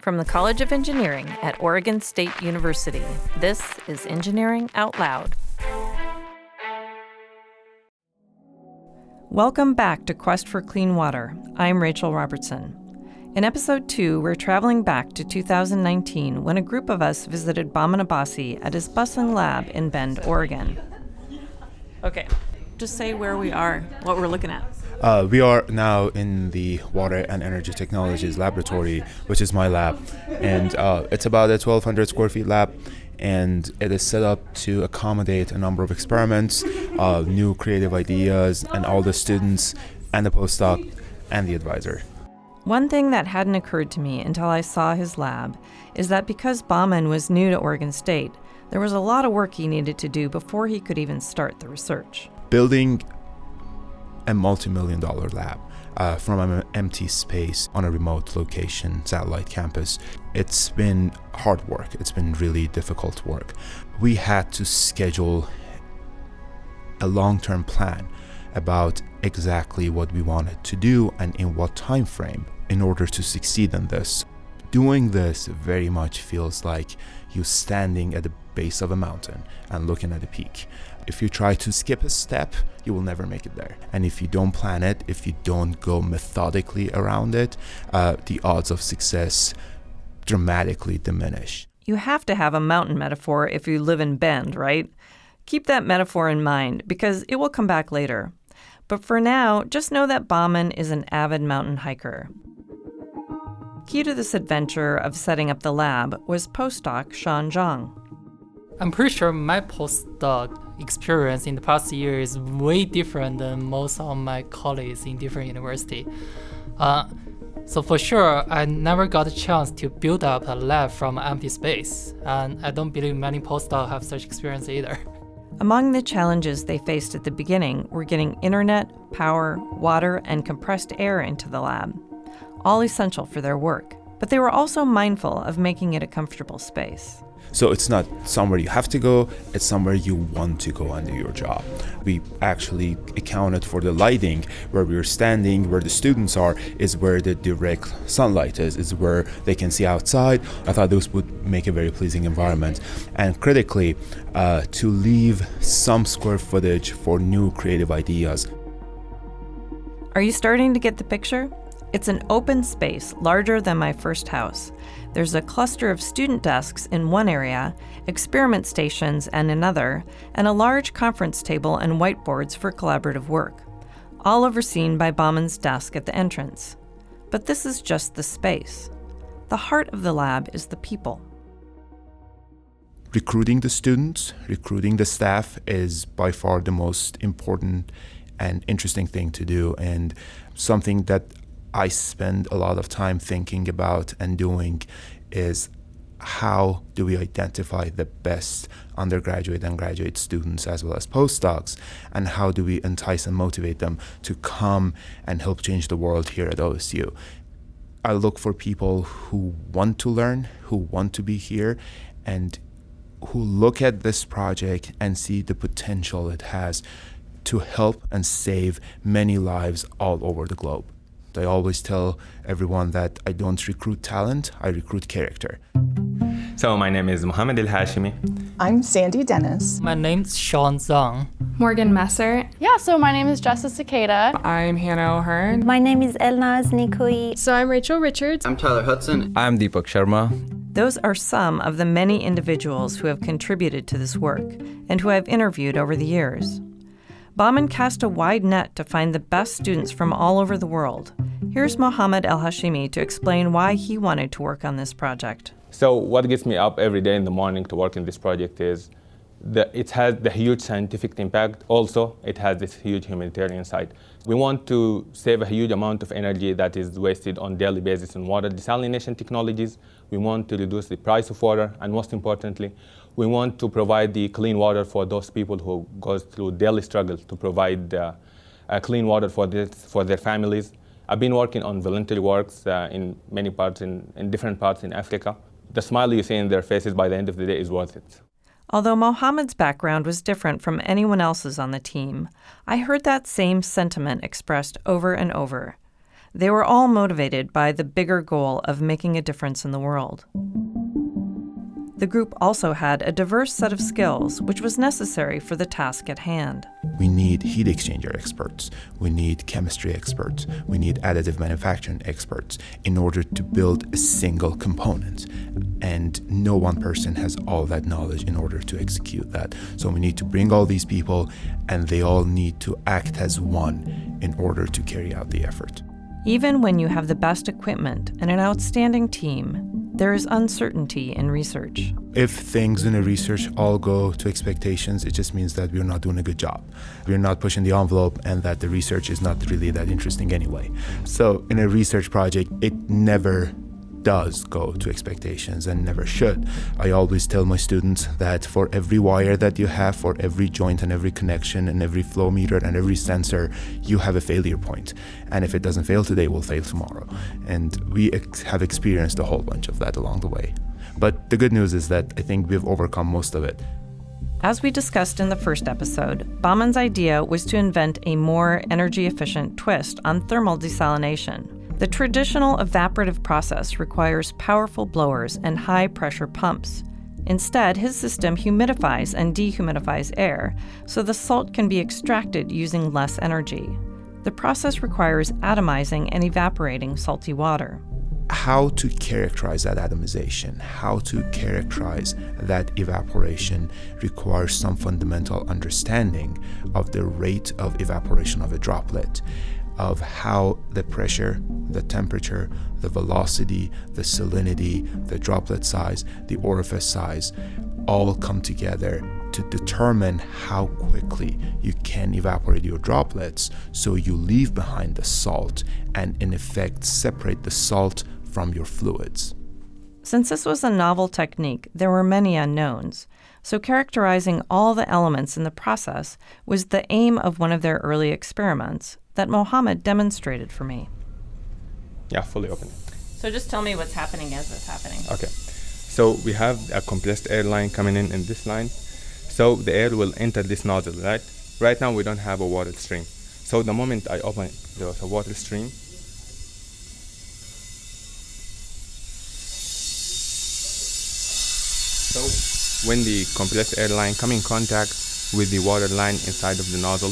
From the College of Engineering at Oregon State University, this is Engineering Out Loud. Welcome back to Quest for Clean Water. I'm Rachel Robertson. In Episode 2, we're traveling back to 2019 when a group of us visited Bahman Abbasi at his bustling lab in Bend, Oregon. Okay, just say where we are, what we're looking at. We are now in the Water and Energy Technologies Laboratory, which is my lab. And it's about a 1,200 square feet lab, and it is set up to accommodate a number of experiments, new creative ideas, and all the students and the postdoc and the advisor. One thing that hadn't occurred to me until I saw his lab is that because Bahman was new to Oregon State, there was a lot of work he needed to do before he could even start the research. Building a multi-million-dollar lab from an empty space on a remote location, satellite campus. It's been hard work. It's been really difficult work. We had to schedule a long-term plan about exactly what we wanted to do and in what time frame in order to succeed in this. Doing this very much feels like you standing at the base of a mountain and looking at a peak. If you try to skip a step, you will never make it there. And if you don't plan it, if you don't go methodically around it, the odds of success dramatically diminish. You have to have a mountain metaphor if you live in Bend, right? Keep that metaphor in mind because it will come back later. But for now, just know that Bahman is an avid mountain hiker. Key to this adventure of setting up the lab was postdoc Sean Zhang. I'm pretty sure my postdoc experience in the past year is way different than most of my colleagues in different universities. So for sure, I never got a chance to build up a lab from empty space, and I don't believe many postdocs have such experience either. Among the challenges they faced at the beginning were getting internet, power, water, and compressed air into the lab, all essential for their work. But they were also mindful of making it a comfortable space. So it's not somewhere you have to go, it's somewhere you want to go and do your job. We actually accounted for the lighting. Where we're standing, where the students are, is where the direct sunlight is where they can see outside. I thought those would make a very pleasing environment. And critically, to leave some square footage for new creative ideas. Are you starting to get the picture? It's an open space larger than my first house. There's a cluster of student desks in one area, experiment stations in another, and a large conference table and whiteboards for collaborative work, all overseen by Bahman's desk at the entrance. But this is just the space. The heart of the lab is the people. Recruiting the students, recruiting the staff is by far the most important and interesting thing to do, and something that I spend a lot of time thinking about and doing is how do we identify the best undergraduate and graduate students as well as postdocs, and how do we entice and motivate them to come and help change the world here at OSU. I look for people who want to learn, who want to be here, and who look at this project and see the potential it has to help and save many lives all over the globe. I always tell everyone that I don't recruit talent, I recruit character. So my name is Mohammed Elhashimi. I'm Sandy Dennis. My name's Sean Zhang. Morgan Messer. Yeah, so my name is Jessica Cicada. I'm Hannah O'Hearn. My name is Elnaz Nikoi. So I'm Rachel Richards. I'm Tyler Hudson. I'm Deepak Sharma. Those are some of the many individuals who have contributed to this work and who I've interviewed over the years. Bahman cast a wide net to find the best students from all over the world. Here's Mohammed Elhashimi to explain why he wanted to work on this project. So what gets me up every day in the morning to work in this project is it has the huge scientific impact. Also, it has this huge humanitarian side. We want to save a huge amount of energy that is wasted on daily basis in water desalination technologies. We want to reduce the price of water, and most importantly, we want to provide the clean water for those people who go through daily struggle to provide clean water for their families. I've been working on voluntary works in many parts, in different parts in Africa. The smile you see in their faces by the end of the day is worth it. Although Mohammed's background was different from anyone else's on the team, I heard that same sentiment expressed over and over. They were all motivated by the bigger goal of making a difference in the world. The group also had a diverse set of skills, which was necessary for the task at hand. We need heat exchanger experts. We need chemistry experts. We need additive manufacturing experts in order to build a single component. And no one person has all that knowledge in order to execute that. So we need to bring all these people, and they all need to act as one in order to carry out the effort. Even when you have the best equipment and an outstanding team, there is uncertainty in research. If things in a research all go to expectations, it just means that we're not doing a good job. We're not pushing the envelope, and that the research is not really that interesting anyway. So in a research project, it never does go to expectations and never should. I always tell my students that for every wire that you have, for every joint and every connection and every flow meter and every sensor, you have a failure point. And if it doesn't fail today, it will fail tomorrow. And we have experienced a whole bunch of that along the way. But the good news is that I think we've overcome most of it. As we discussed in the first episode, Bahman's idea was to invent a more energy-efficient twist on thermal desalination. The traditional evaporative process requires powerful blowers and high-pressure pumps. Instead, his system humidifies and dehumidifies air, so the salt can be extracted using less energy. The process requires atomizing and evaporating salty water. How to characterize that atomization, how to characterize that evaporation requires some fundamental understanding of the rate of evaporation of a droplet, of how the pressure, the temperature, the velocity, the salinity, the droplet size, the orifice size, all come together to determine how quickly you can evaporate your droplets so you leave behind the salt and in effect separate the salt from your fluids. Since this was a novel technique, there were many unknowns. So characterizing all the elements in the process was the aim of one of their early experiments that Mohammed demonstrated for me. Yeah, fully open. So just tell me what's happening as it's happening. Okay. So we have a compressed air line coming in this line. So the air will enter this nozzle, right? Right now we don't have a water stream. So the moment I open it, there's a water stream. So when the compressed air line come in contact with the water line inside of the nozzle,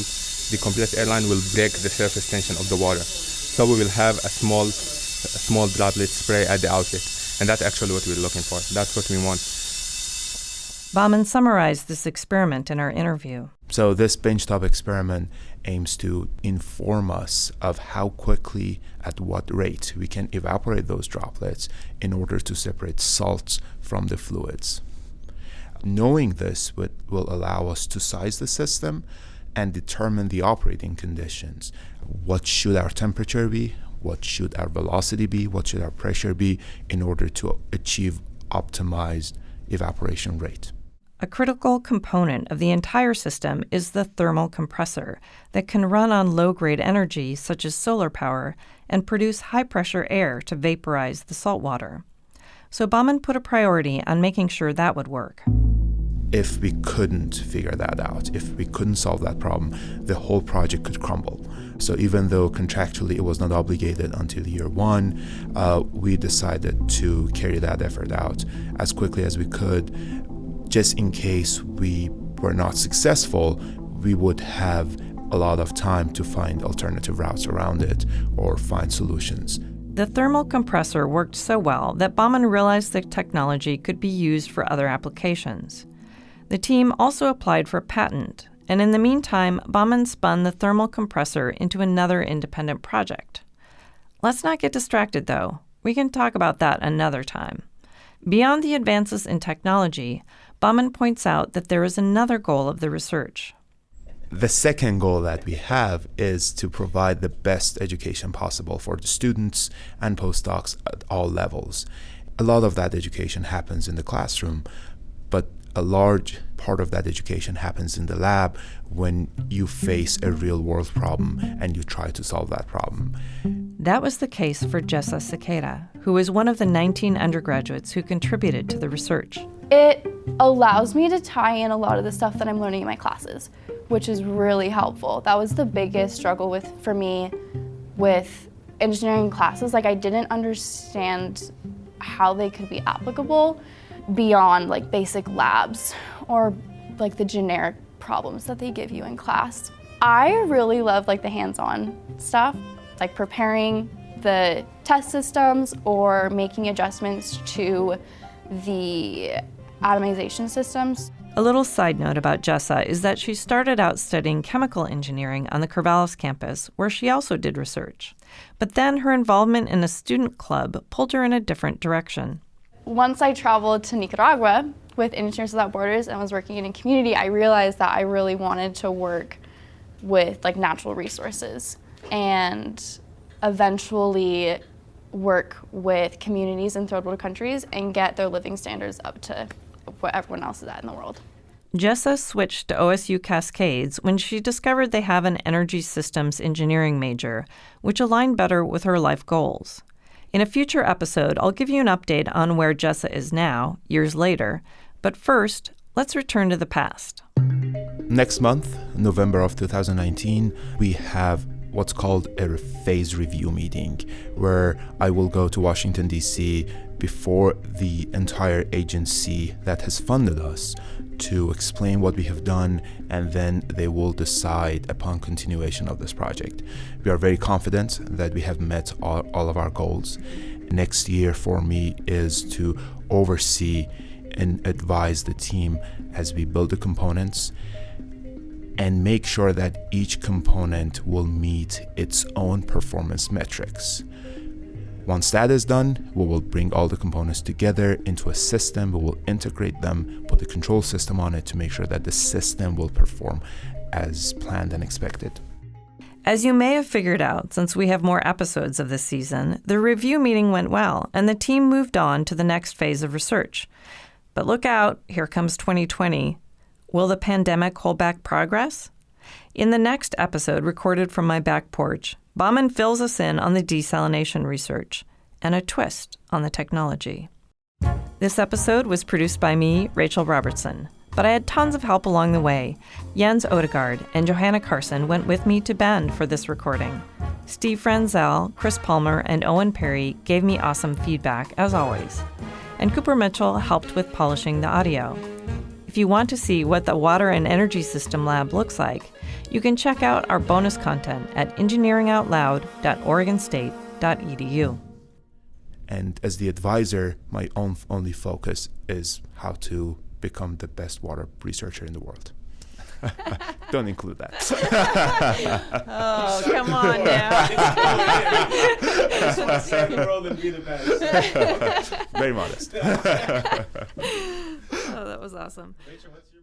the compressed air line will break the surface tension of the water. So we will have a small droplet spray at the outlet. And that's actually what we're looking for. That's what we want. Bahman summarized this experiment in our interview. So this benchtop experiment aims to inform us of how quickly, at what rate, we can evaporate those droplets in order to separate salts from the fluids. Knowing this will allow us to size the system and determine the operating conditions. What should our temperature be? What should our velocity be? What should our pressure be in order to achieve optimized evaporation rate? A critical component of the entire system is the thermal compressor that can run on low-grade energy such as solar power and produce high-pressure air to vaporize the salt water. So Bahman put a priority on making sure that would work. If we couldn't figure that out, if we couldn't solve that problem, the whole project could crumble. So even though contractually it was not obligated until year one, we decided to carry that effort out as quickly as we could. Just in case we were not successful, we would have a lot of time to find alternative routes around it or find solutions. The thermal compressor worked so well that Bahman realized the technology could be used for other applications. The team also applied for a patent, and in the meantime, Bahman spun the thermal compressor into another independent project. Let's not get distracted, though. We can talk about that another time. Beyond the advances in technology, Bahman points out that there is another goal of the research. The second goal that we have is to provide the best education possible for the students and postdocs at all levels. A lot of that education happens in the classroom, but a large part of that education happens in the lab when you face a real-world problem and you try to solve that problem. That was the case for Jessa Cicada, who is one of the 19 undergraduates who contributed to the research. It allows me to tie in a lot of the stuff that I'm learning in my classes, which is really helpful. That was the biggest struggle for me with engineering classes, like I didn't understand how they could be applicable beyond like basic labs or like the generic problems that they give you in class. I really love like the hands-on stuff, like preparing the test systems or making adjustments to the atomization systems. A little side note about Jessa is that she started out studying chemical engineering on the Corvallis campus, where she also did research. But then her involvement in a student club pulled her in a different direction. Once I traveled to Nicaragua with Engineers Without Borders and was working in a community, I realized that I really wanted to work with like natural resources and eventually work with communities in third world countries and get their living standards up to what everyone else is at in the world. Jessa switched to OSU Cascades when she discovered they have an energy systems engineering major, which aligned better with her life goals. In a future episode, I'll give you an update on where Jessa is now, years later, but first, let's return to the past. Next month, November of 2019, we have what's called a phase review meeting, where I will go to Washington, D.C. before the entire agency that has funded us to explain what we have done, and then they will decide upon continuation of this project. We are very confident that we have met all of our goals. Next year for me is to oversee and advise the team as we build the components and make sure that each component will meet its own performance metrics. Once that is done, we will bring all the components together into a system. We will integrate them, put a control system on it to make sure that the system will perform as planned and expected. As you may have figured out, since we have more episodes of this season, the review meeting went well, and the team moved on to the next phase of research. But look out, here comes 2020. Will the pandemic hold back progress? In the next episode, recorded from my back porch, Bahman fills us in on the desalination research and a twist on the technology. This episode was produced by me, Rachel Robertson, but I had tons of help along the way. Jens Odegaard and Johanna Carson went with me to Bend for this recording. Steve Franzel, Chris Palmer, and Owen Perry gave me awesome feedback, as always. And Cooper Mitchell helped with polishing the audio. If you want to see what the Water and Energy System Lab looks like, you can check out our bonus content at engineeringoutloud.oregonstate.edu. And as the advisor, my only focus is how to become the best water researcher in the world. Don't include that. Oh, come on now. Very modest. Oh, that was awesome. Rachel, what's your